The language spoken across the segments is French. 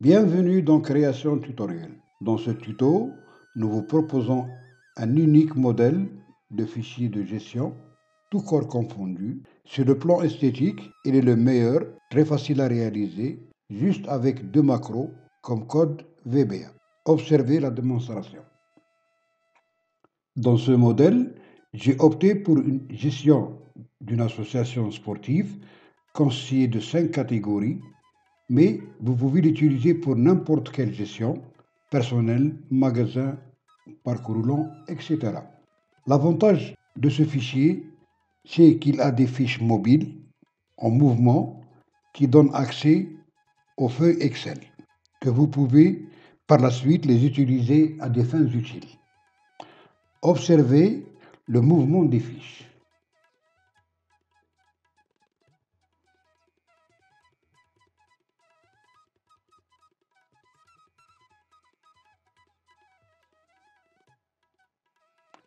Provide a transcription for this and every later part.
Bienvenue dans Création Tutoriel. Dans ce tuto, nous vous proposons un unique modèle de fichier de gestion, tout corps confondu. Sur le plan esthétique, il est le meilleur, très facile à réaliser, juste avec 2 macros comme code VBA. Observez la démonstration. Dans ce modèle, j'ai opté pour une gestion d'une association sportive constituée de 5 catégories, mais vous pouvez l'utiliser pour n'importe quelle gestion, personnel, magasin, parcours roulant, etc. L'avantage de ce fichier, c'est qu'il a des fiches mobiles en mouvement qui donnent accès aux feuilles Excel, que vous pouvez par la suite les utiliser à des fins utiles. Observez le mouvement des fiches.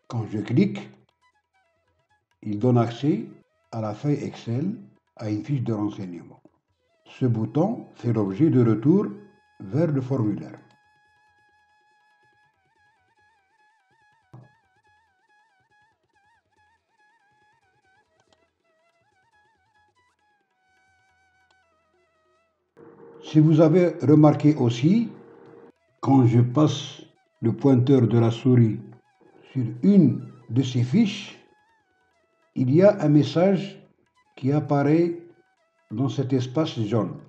Quand je clique, il donne accès à la feuille Excel, à une fiche de renseignement. Ce bouton fait l'objet de retour vers le formulaire. Si vous avez remarqué aussi, quand je passe le pointeur de la souris sur une de ces fiches, il y a un message qui apparaît dans cet espace jaune.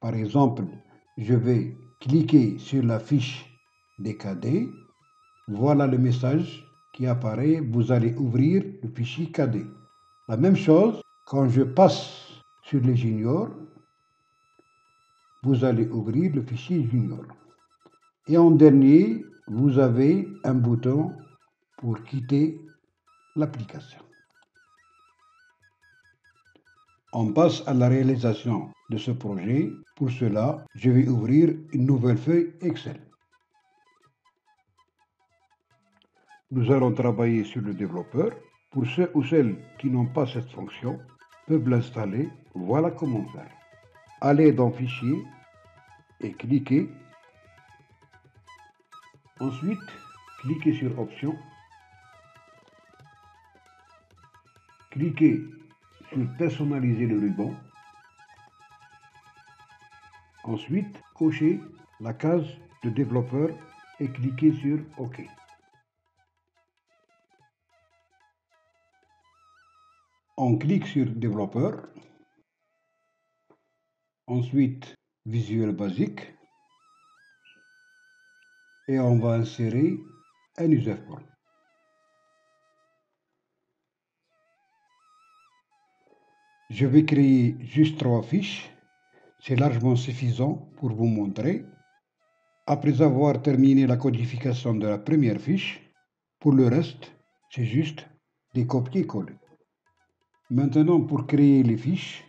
Par exemple, je vais cliquer sur la fiche des cadets. Voilà le message qui apparaît. Vous allez ouvrir le fichier cadet. La même chose, quand je passe sur les juniors, vous allez ouvrir le fichier junior. Et en dernier, vous avez un bouton pour quitter l'application. On passe à la réalisation de ce projet. Pour cela, je vais ouvrir une nouvelle feuille Excel. Nous allons travailler sur le développeur. Pour ceux ou celles qui n'ont pas cette fonction, peuvent l'installer. Voilà comment faire. Allez dans Fichier et cliquez. Ensuite, cliquez sur Options. Cliquez sur Personnaliser le ruban. Ensuite, cochez la case de développeur et cliquez sur OK. On clique sur Développeur. Ensuite, Visuel Basic. Et on va insérer un user form. Je vais créer juste 3 fiches. C'est largement suffisant pour vous montrer. Après avoir terminé la codification de la première fiche, pour le reste, c'est juste des copier-coller. Maintenant, pour créer les fiches,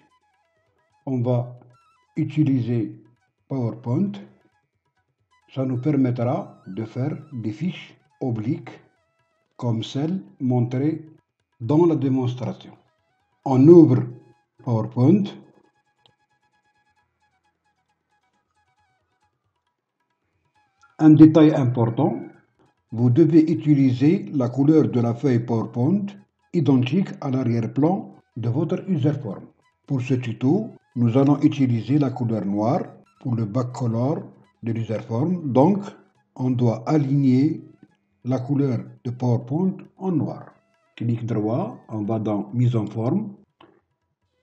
on va utiliser PowerPoint. Ça nous permettra de faire des fiches obliques comme celles montrées dans la démonstration. On ouvre PowerPoint. Un détail important, vous devez utiliser la couleur de la feuille PowerPoint identique à l'arrière-plan de votre user form. Pour ce tuto, nous allons utiliser la couleur noire pour le backcolor de l'user form. Donc, on doit aligner la couleur de PowerPoint en noir. Clic droit, on va dans Mise en forme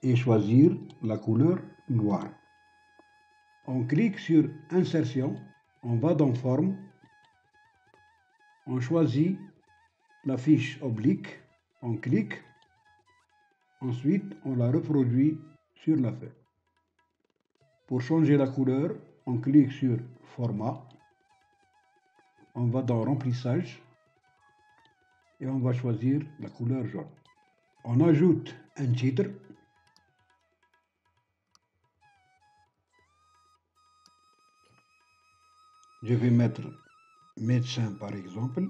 et choisir la couleur noire. On clique sur Insertion, on va dans Forme, on choisit la fiche oblique, on clique, ensuite on la reproduit sur la feuille. Pour changer la couleur, on clique sur Format, on va dans remplissage et on va choisir la couleur jaune. On ajoute un titre. Je vais mettre médecin par exemple.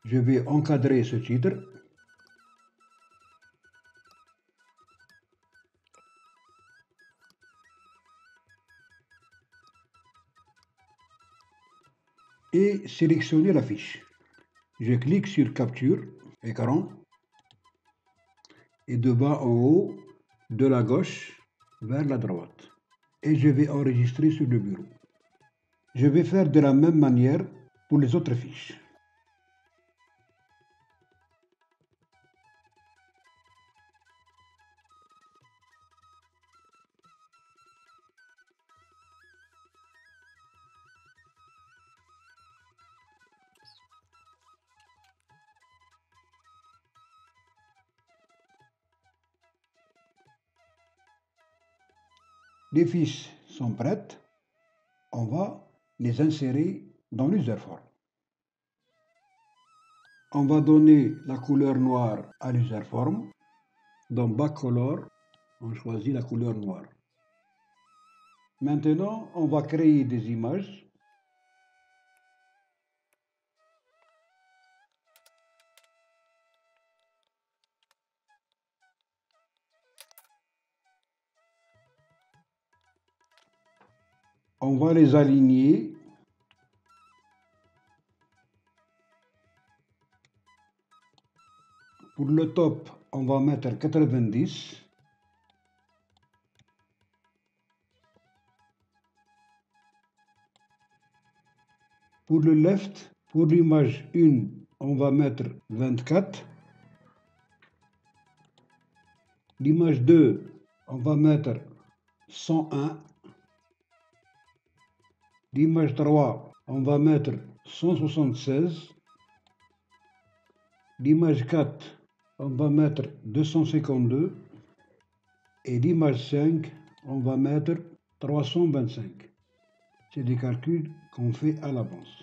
Je vais encadrer ce titre. Et sélectionner la fiche. Je clique sur capture écran et de bas en haut, de la gauche vers la droite. Et je vais enregistrer sur le bureau. Je vais faire de la même manière pour les autres fiches. Les fiches sont prêtes. On va les insérer dans l'userform. On va donner la couleur noire à l'userform. Dans Backcolor, on choisit la couleur noire. Maintenant, on va créer des images. On va les aligner. Pour le top, on va mettre 90. Pour le left, pour l'image 1, on va mettre 24. L'image 2, on va mettre 101. L'image 3, on va mettre 176. L'image 4, on va mettre 252. Et l'image 5, on va mettre 325. C'est des calculs qu'on fait à l'avance.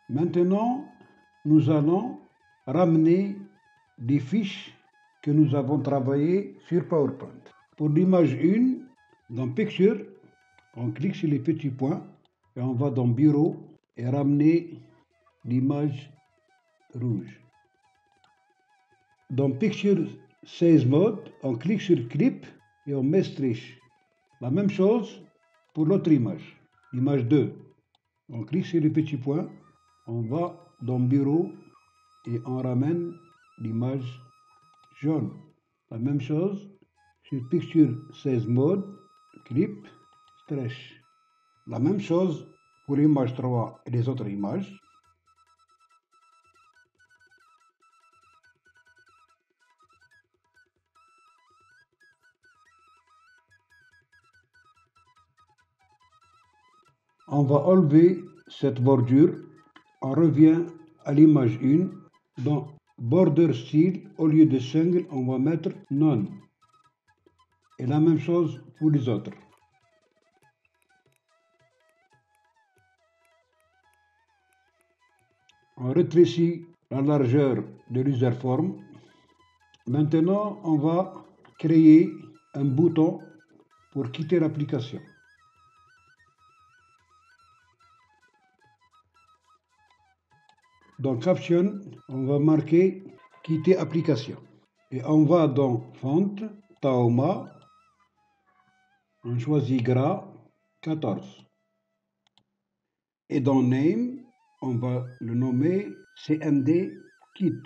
Maintenant, nous allons ramener des fiches que nous avons travaillées sur PowerPoint. Pour l'image 1, dans Picture, on clique sur les petits points et on va dans Bureau et ramener l'image rouge. Dans Picture Size Mode, on clique sur Clip et on met Stretch. La même chose pour l'autre image, l'image 2. On clique sur les petits points, on va dans Bureau et on ramène l'image jaune. La même chose sur Picture Size Mode, Clip, Stretch. La même chose pour l'image 3 et les autres images. On va enlever cette bordure. On revient à l'image 1. Dans Border Style, au lieu de Single, on va mettre None. Et la même chose pour les autres. On rétrécit la largeur de l'userform. Maintenant, on va créer un bouton pour quitter l'application. Dans Caption, on va marquer quitter application. Et on va dans Font, Taoma, on choisit gras 14. Et dans Name, on va le nommer CMD Kit.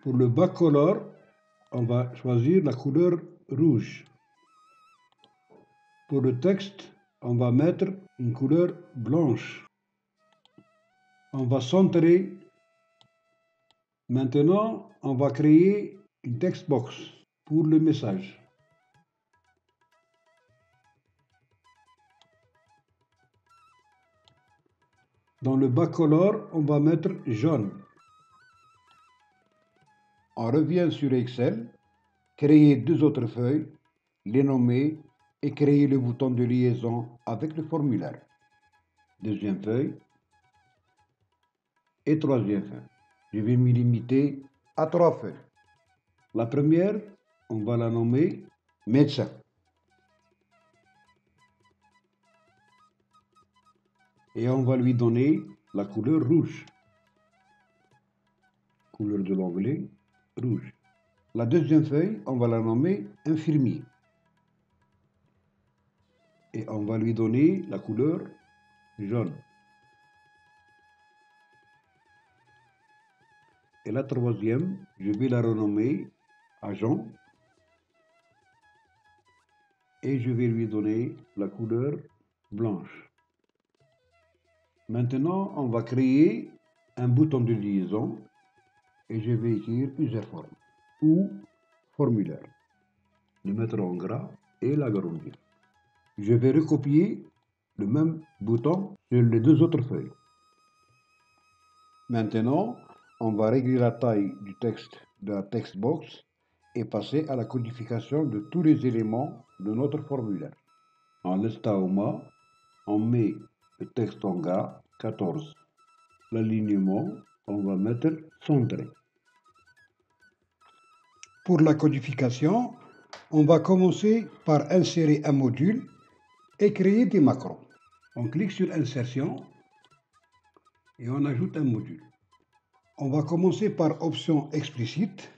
Pour le Backcolor, on va choisir la couleur rouge. Pour le texte, on va mettre une couleur blanche. On va centrer. Maintenant, on va créer une text box pour le message. Dans le Backcolor, on va mettre jaune. On revient sur Excel créer deux autres feuilles, les nommer et créer le bouton de liaison avec le formulaire. Deuxième feuille et troisième feuille. Je vais me limiter à trois feuilles. La première, on va la nommer médecin. Et on va lui donner la couleur rouge. Couleur de l'onglet, rouge. La deuxième feuille, on va la nommer infirmier. Et on va lui donner la couleur jaune. Et la troisième, je vais la renommer agent. Et je vais lui donner la couleur blanche. Maintenant, on va créer un bouton de liaison et je vais écrire userform ou formulaire. Le mettre en gras et l'agrandir. Je vais recopier le même bouton sur les deux autres feuilles. Maintenant, on va régler la taille du texte de la text box et passer à la codification de tous les éléments de notre formulaire. En l'estaoma, on met le texte en gras 14. L'alignement, on va mettre centré. Pour la codification, on va commencer par insérer un module et créer des macros. On clique sur Insertion et on ajoute un module. On va commencer par option explicite.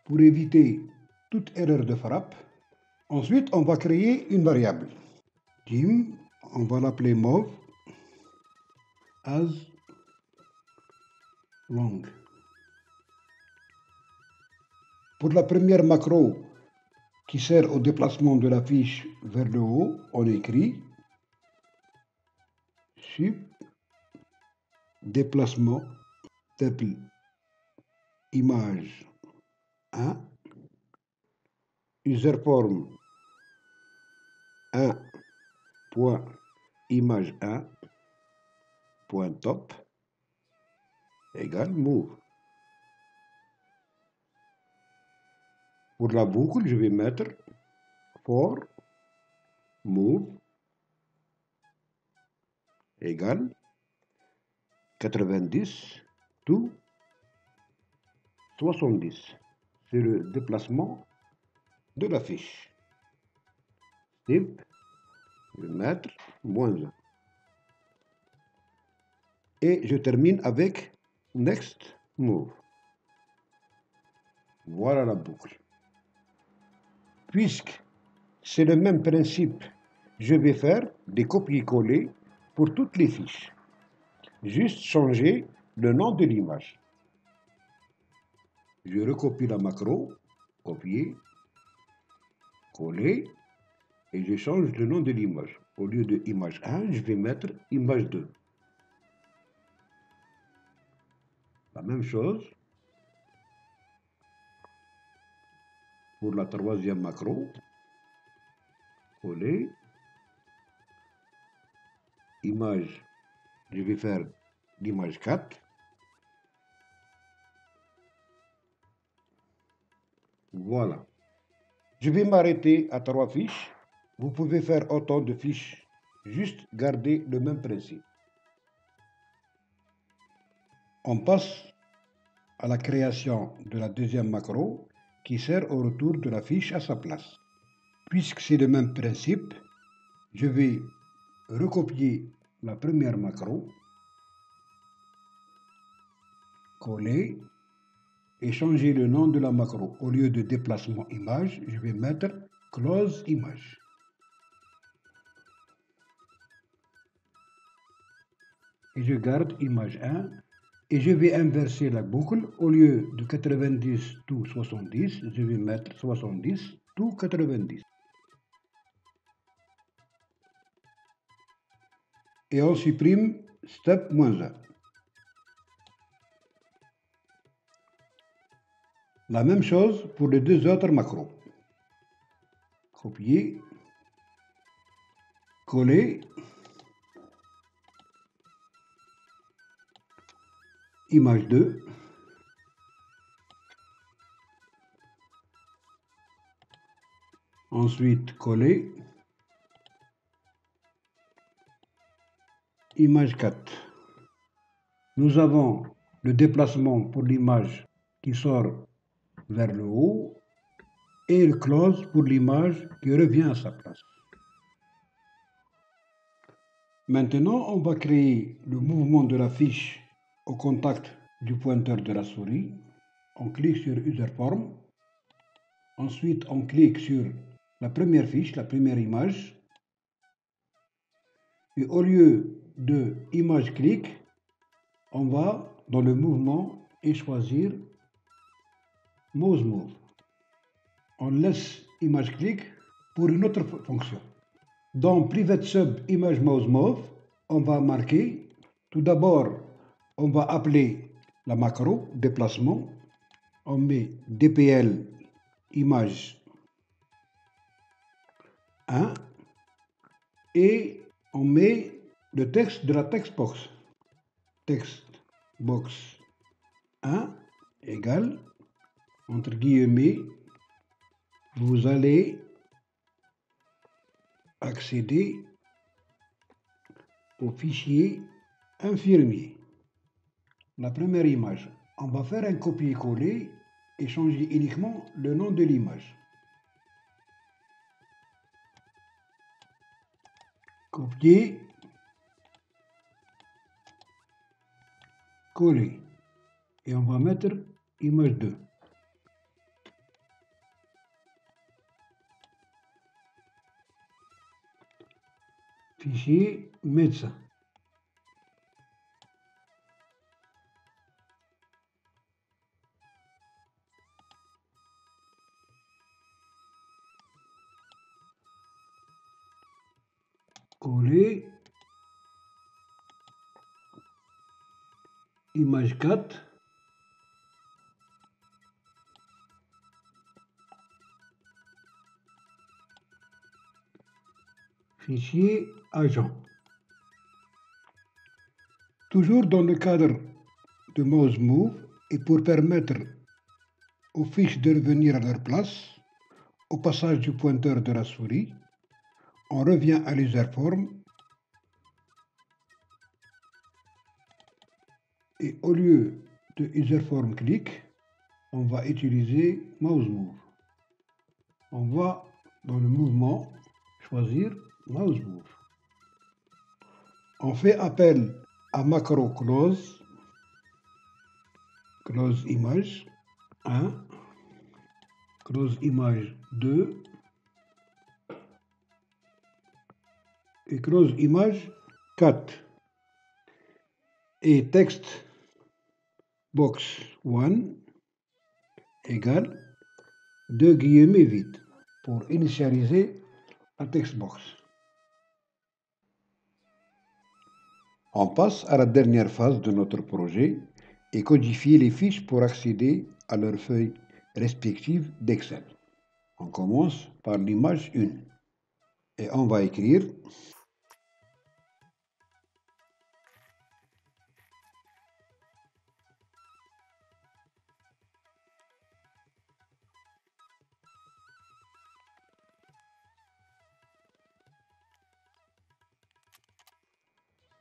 Pour éviter toute erreur de frappe. Ensuite, on va créer une variable. Dim, on va l'appeler mauve as long. Pour la première macro qui sert au déplacement de la fiche vers le haut, on écrit sup déplacement table image 1 userform 1 point image 1 point top égale move. Pour la boucle, je vais mettre for move égale 90 to 70. C'est le déplacement de la fiche. Type, je vais mettre -1. Et je termine avec next move. Voilà la boucle. Puisque c'est le même principe, je vais faire des copier-coller pour toutes les fiches. Juste changer le nom de l'image. Je recopie la macro, copier, coller, et je change le nom de l'image. Au lieu de image 1, je vais mettre image 2. La même chose pour la troisième macro, coller, image, je vais faire l'image 4. Voilà. Je vais m'arrêter à 3 fiches. Vous pouvez faire autant de fiches, juste garder le même principe. On passe à la création de la deuxième macro qui sert au retour de la fiche à sa place. Puisque c'est le même principe, je vais recopier la première macro, coller et changer le nom de la macro. Au lieu de déplacement image, je vais mettre close image. Et je garde image 1 et je vais inverser la boucle. Au lieu de 90 to 70, je vais mettre 70 to 90. Et on supprime step -1. La même chose pour les deux autres macros. Copier, coller, image 2. Ensuite, coller. Image 4. Nous avons le déplacement pour l'image qui sort vers le haut et le close pour l'image qui revient à sa place. Maintenant, on va créer le mouvement de la fiche au contact du pointeur de la souris. On clique sur User Form. Ensuite, on clique sur la première fiche, la première image. Et au lieu de Image Click, on va dans le mouvement et choisir Mouse Move. On laisse Image Click pour une autre fonction. Dans Private Sub Image Mouse Move, on va marquer, tout d'abord, on va appeler la macro déplacement. On met DPL image 1 et on met le texte de la textbox. Textbox 1 égale, entre guillemets, vous allez accéder au fichier infirmier. La première image, on va faire un copier-coller et changer uniquement le nom de l'image. Copier, coller. Et on va mettre image 2. Fichier médecin. Coller. Image 4. Fichier agent. Toujours dans le cadre de Mouse Move et pour permettre aux fiches de revenir à leur place, au passage du pointeur de la souris, on revient à l'user form et au lieu de user form click, on va utiliser Mouse Move. On va dans le mouvement choisir Mouse Move. On fait appel à macro close, close image 1, close image 2 et close image 4. Et texte box 1 égale 2 guillemets vides pour initialiser la textbox. On passe à la dernière phase de notre projet et codifier les fiches pour accéder à leurs feuilles respectives d'Excel. On commence par l'image 1 et on va écrire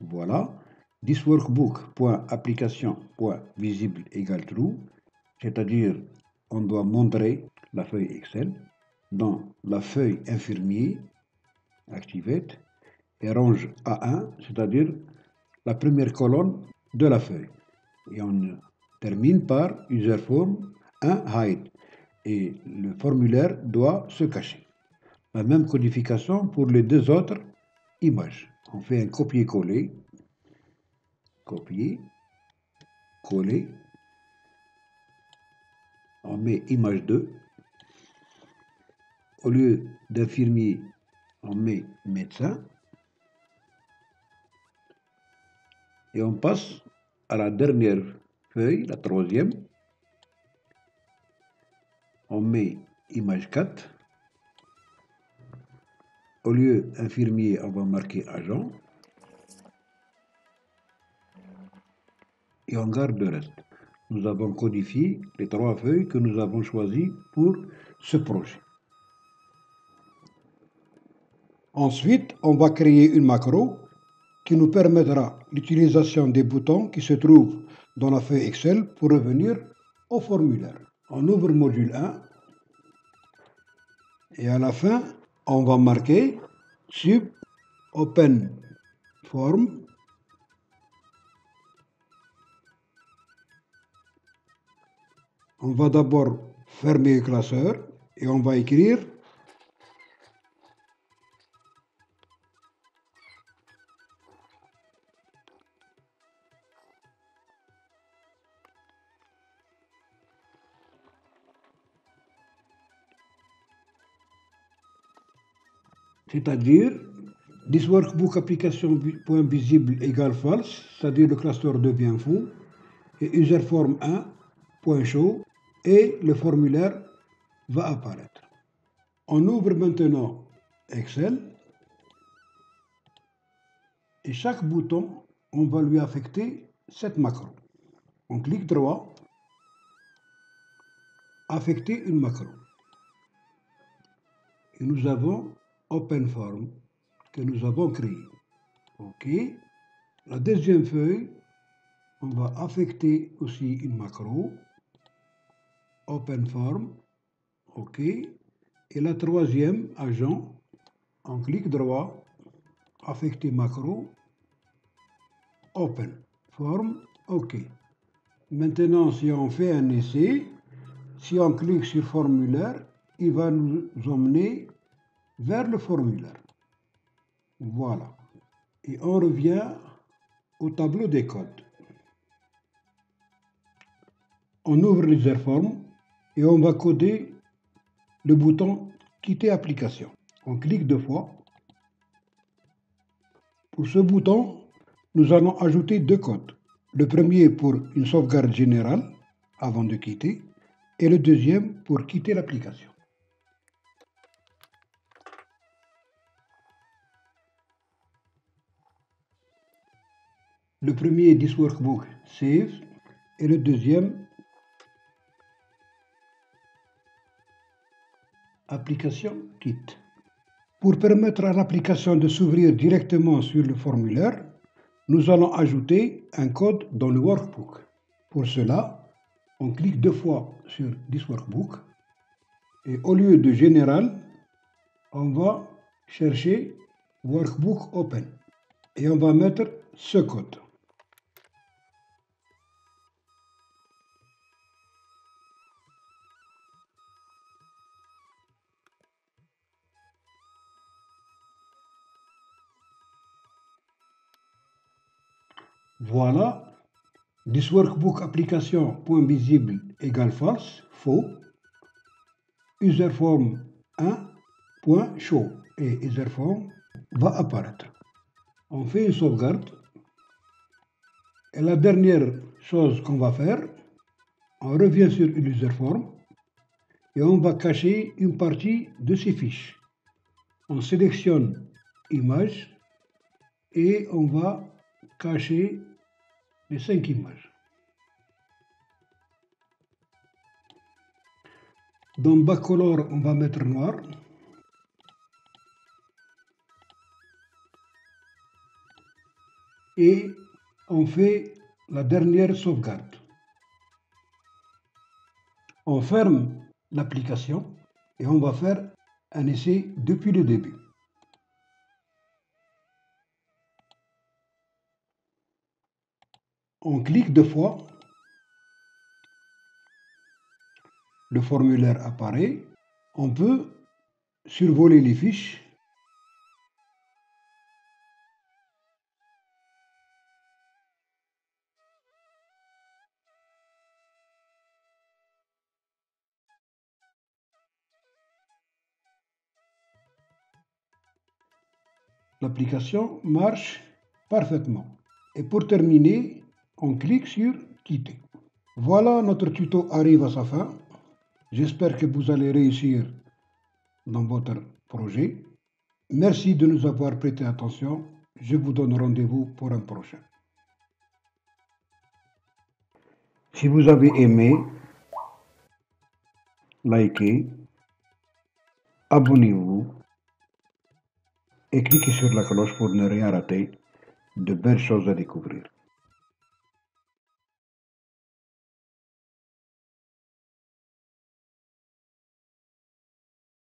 voilà, thisworkbook.application.visible égale true, c'est-à-dire on doit montrer la feuille Excel dans la feuille infirmier, activate, et range A1, c'est-à-dire la première colonne de la feuille. Et on termine par userform 1 hide. Et le formulaire doit se cacher. La même codification pour les deux autres images. On fait un copier-coller. Copier. Coller. On met image 2. Au lieu d'infirmier, on met médecin. Et on passe à la dernière feuille, la troisième. On met image 4. Au lieu infirmier, on va marquer agent. et on garde le reste. Nous avons codifié les 3 feuilles que nous avons choisies pour ce projet. Ensuite, on va créer une macro qui nous permettra l'utilisation des boutons qui se trouvent dans la feuille Excel pour revenir au formulaire. On ouvre le module 1 et à la fin, on va marquer Sub Open Form. On va d'abord fermer le classeur et on va écrire c'est-à-dire this workbook application.visible égale false, c'est-à-dire le classeur devient faux, et userform 1.show et le formulaire va apparaître. On ouvre maintenant Excel et chaque bouton, on va lui affecter cette macro. On clique droit, affecter une macro. Et nous avons OpenForm que nous avons créé. OK. La deuxième feuille, on va affecter aussi une macro. OpenForm. OK. Et la troisième, agent, on clique droit, affecter macro, Open. Form, OK. Maintenant, si on fait un essai, si on clique sur formulaire, il va nous emmener vers le formulaire. Voilà. Et on revient au tableau des codes. On ouvre l'userform et on va coder le bouton Quitter application. On clique 2 fois. Pour ce bouton, nous allons ajouter 2 codes. Le premier pour une sauvegarde générale avant de quitter et le deuxième pour quitter l'application. Le premier This Workbook Save et le deuxième Application Quitte. Pour permettre à l'application de s'ouvrir directement sur le formulaire, nous allons ajouter un code dans le workbook. Pour cela, on clique 2 fois sur This Workbook et au lieu de Général, on va chercher Workbook Open et on va mettre ce code. Voilà, this workbook application.visible égale false, faux, userform 1.show et userform va apparaître. On fait une sauvegarde et la dernière chose qu'on va faire, on revient sur userform et on va cacher une partie de ces fiches. On sélectionne Image et on va cacher les 5 images. Dans Bacolor, on va mettre noir. Et on fait la dernière sauvegarde. On ferme l'application et on va faire un essai depuis le début. On clique 2 fois. Le formulaire apparaît. On peut survoler les fiches. L'application marche parfaitement. Et pour terminer, on clique sur Quitter. Voilà, notre tuto arrive à sa fin. J'espère que vous allez réussir dans votre projet. Merci de nous avoir prêté attention. Je vous donne rendez-vous pour un prochain. Si vous avez aimé, likez, abonnez-vous et cliquez sur la cloche pour ne rien rater de belles choses à découvrir.